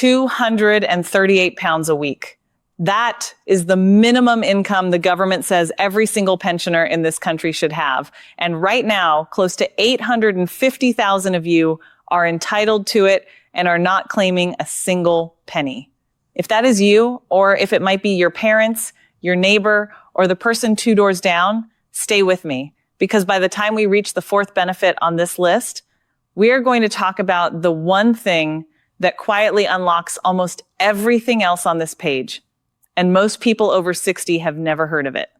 £238 a week. That is the minimum income the government says every single pensioner in this country should have. And right now, close to 850,000 of you are entitled to it and are not claiming a single penny. If that is you, or if it might be your parents, your neighbor, or the person 2 doors down, stay with me. Because by the time we reach the 4th benefit on this list, we are going to talk about the one thing that quietly unlocks almost everything else on this page. And most people over 60 have never heard of it.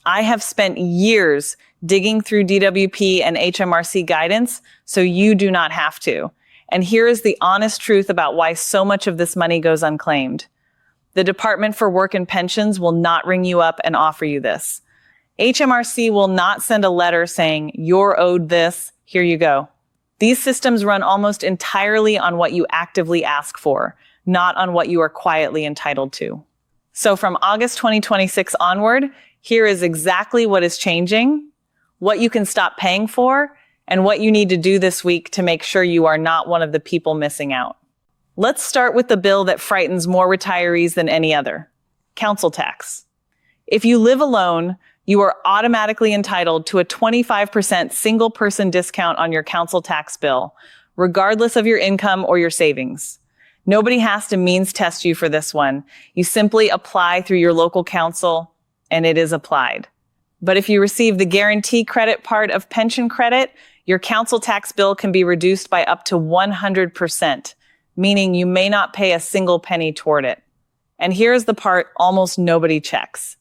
I have spent years digging through DWP and HMRC guidance, so you do not have to. And here is the honest truth about why so much of this money goes unclaimed. The Department for Work and Pensions will not ring you up and offer you this. HMRC will not send a letter saying, "You're owed this, here you go." These systems run almost entirely on what you actively ask for, not on what you are quietly entitled to. So from August 2026 onward, here is exactly what is changing, what you can stop paying for, and what you need to do this week to make sure you are not one of the people missing out. Let's start with the bill that frightens more retirees than any other: council tax. If you live alone, you are automatically entitled to a 25% single-person discount on your council tax bill, regardless of your income or your savings. Nobody has to means test you for this one. You simply apply through your local council, and it is applied. But if you receive the guarantee credit part of pension credit, your council tax bill can be reduced by up to 100%, meaning you may not pay a single penny toward it. And here's the part almost nobody checks.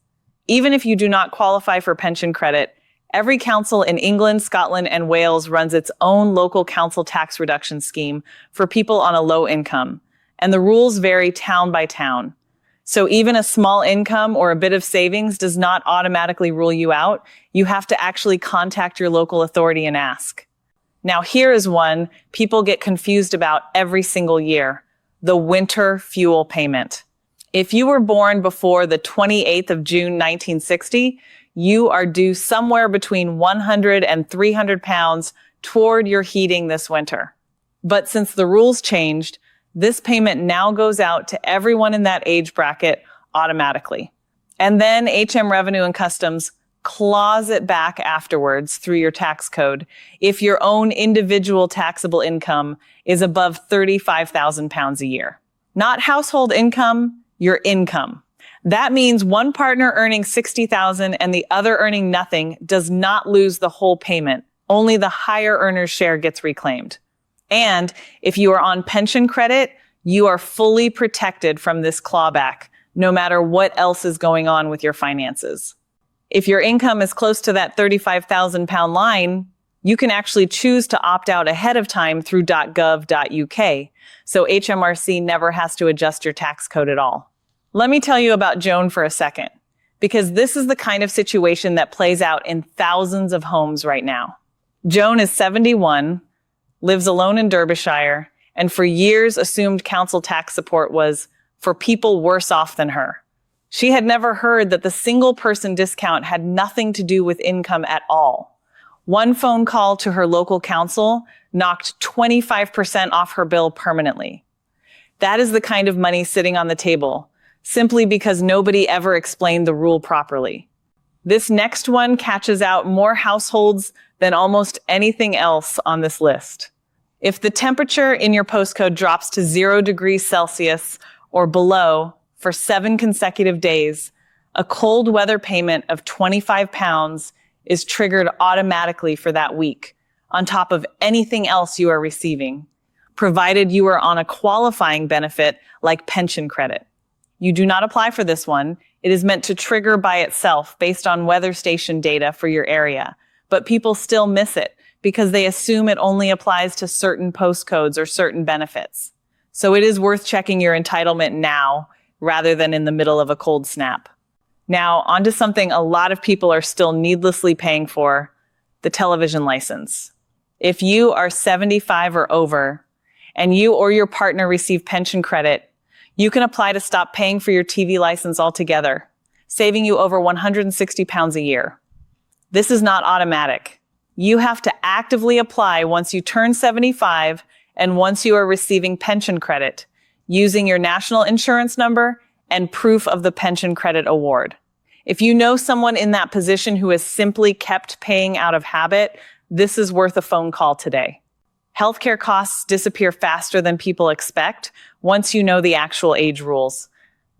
Even if you do not qualify for pension credit, every council in England, Scotland, and Wales runs its own local council tax reduction scheme for people on a low income. And the rules vary town by town. So even a small income or a bit of savings does not automatically rule you out. You have to actually contact your local authority and ask. Now here is one people get confused about every single year: the winter fuel payment. If you were born before the 28th of June 1960, you are due somewhere between 100 and 300 pounds toward your heating this winter. But since the rules changed, this payment now goes out to everyone in that age bracket automatically. And then HM Revenue and Customs claws it back afterwards through your tax code if your own individual taxable income is above 35,000 pounds a year. Not household income, your income. That means one partner earning 60,000 and the other earning nothing does not lose the whole payment. Only the higher earner's share gets reclaimed. And if you are on pension credit, you are fully protected from this clawback, no matter what else is going on with your finances. If your income is close to that 35,000 pound line, you can actually choose to opt out ahead of time through .gov.uk, so HMRC never has to adjust your tax code at all. Let me tell you about Joan for a second, because this is the kind of situation that plays out in thousands of homes right now. Joan is 71, lives alone in Derbyshire, and for years assumed council tax support was for people worse off than her. She had never heard that the single person discount had nothing to do with income at all. One phone call to her local council knocked 25% off her bill permanently. That is the kind of money sitting on the table, simply because nobody ever explained the rule properly. This next one catches out more households than almost anything else on this list. If the temperature in your postcode drops to 0 degrees Celsius or below for 7 consecutive days, a cold weather payment of 25 pounds is triggered automatically for that week, on top of anything else you are receiving, provided you are on a qualifying benefit like pension credit. You do not apply for this one. It is meant to trigger by itself based on weather station data for your area, but people still miss it because they assume it only applies to certain postcodes or certain benefits. So it is worth checking your entitlement now rather than in the middle of a cold snap. Now, onto something a lot of people are still needlessly paying for, the television license. If you are 75 or over, and you or your partner receive pension credit, you can apply to stop paying for your TV license altogether, saving you over 160 pounds a year. This is not automatic. You have to actively apply once you turn 75 and once you are receiving pension credit. using your national insurance number and proof of the pension credit award. If you know someone in that position who has simply kept paying out of habit, this is worth a phone call today. Healthcare costs disappear faster than people expect once you know the actual age rules.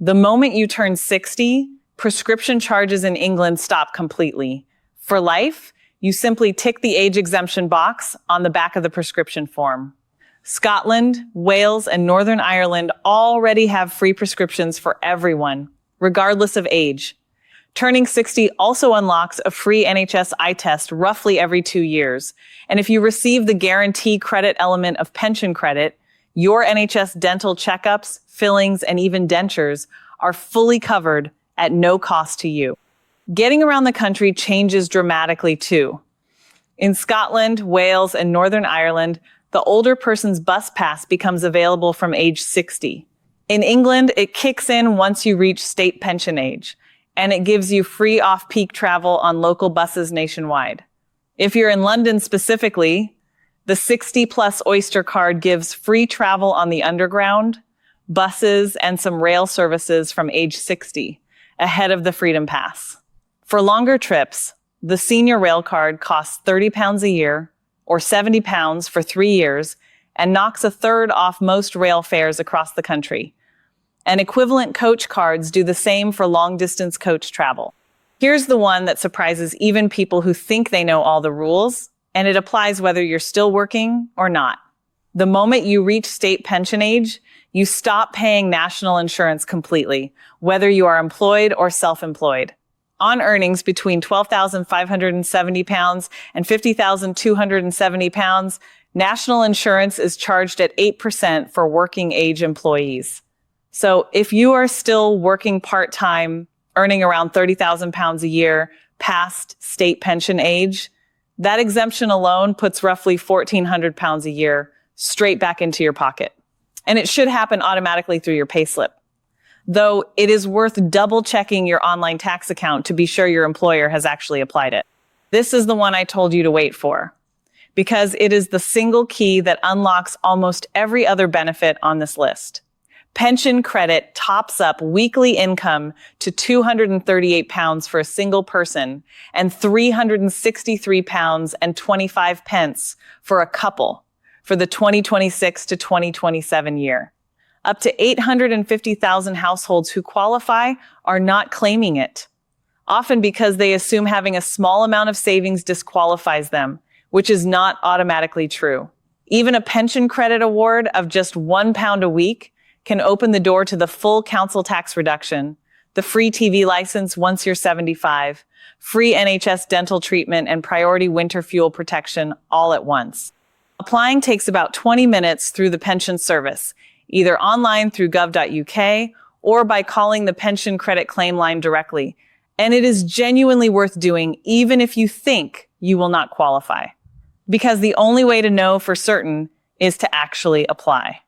The moment you turn 60, prescription charges in England stop completely. For life, you simply tick the age exemption box on the back of the prescription form. Scotland, Wales, and Northern Ireland already have free prescriptions for everyone, regardless of age. Turning 60 also unlocks a free NHS eye test roughly every 2 years. And if you receive the guarantee credit element of pension credit, your NHS dental checkups, fillings, and even dentures are fully covered at no cost to you. Getting around the country changes dramatically too. In Scotland, Wales, and Northern Ireland, the older person's bus pass becomes available from age 60. In England, it kicks in once you reach state pension age, and it gives you free off-peak travel on local buses nationwide. If you're in London specifically, the 60-plus Oyster card gives free travel on the Underground, buses, and some rail services from age 60, ahead of the Freedom Pass. For longer trips, the Senior Railcard costs £30 a year, or £70 for 3 years, and knocks a third off most rail fares across the country. And equivalent coach cards do the same for long-distance coach travel. Here's the one that surprises even people who think they know all the rules, and it applies whether you're still working or not. The moment you reach state pension age, you stop paying national insurance completely, whether you are employed or self-employed. On earnings between £12,570 and £50,270, national insurance is charged at 8% for working age employees. So if you are still working part-time, earning around £30,000 a year past state pension age, that exemption alone puts roughly £1,400 a year straight back into your pocket. And it should happen automatically through your payslip. Though it is worth double-checking your online tax account to be sure your employer has actually applied it. This is the one I told you to wait for, because it is the single key that unlocks almost every other benefit on this list. Pension credit tops up weekly income to £238 for a single person and £363.25 for a couple for the 2026 to 2027 year. Up to 850,000 households who qualify are not claiming it, often because they assume having a small amount of savings disqualifies them, which is not automatically true. Even a pension credit award of just £1 a week can open the door to the full council tax reduction, the free TV license once you're 75, free NHS dental treatment, and priority winter fuel protection all at once. Applying takes about 20 minutes through the pension service, either online through gov.uk or by calling the pension credit claim line directly. And it is genuinely worth doing even if you think you will not qualify. Because the only way to know for certain is to actually apply.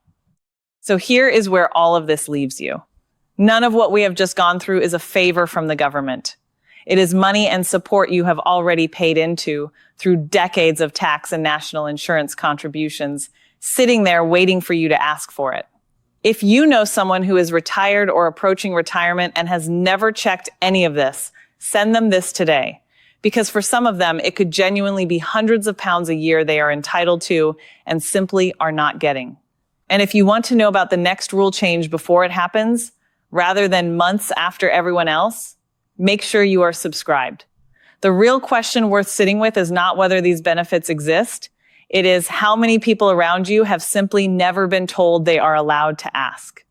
So here is where all of this leaves you. None of what we have just gone through is a favor from the government. It is money and support you have already paid into through decades of tax and national insurance contributions, sitting there waiting for you to ask for it. If you know someone who is retired or approaching retirement and has never checked any of this, send them this today. Because for some of them, it could genuinely be hundreds of pounds a year they are entitled to and simply are not getting. And if you want to know about the next rule change before it happens, rather than months after everyone else, make sure you are subscribed. The real question worth sitting with is not whether these benefits exist. It is how many people around you have simply never been told they are allowed to ask.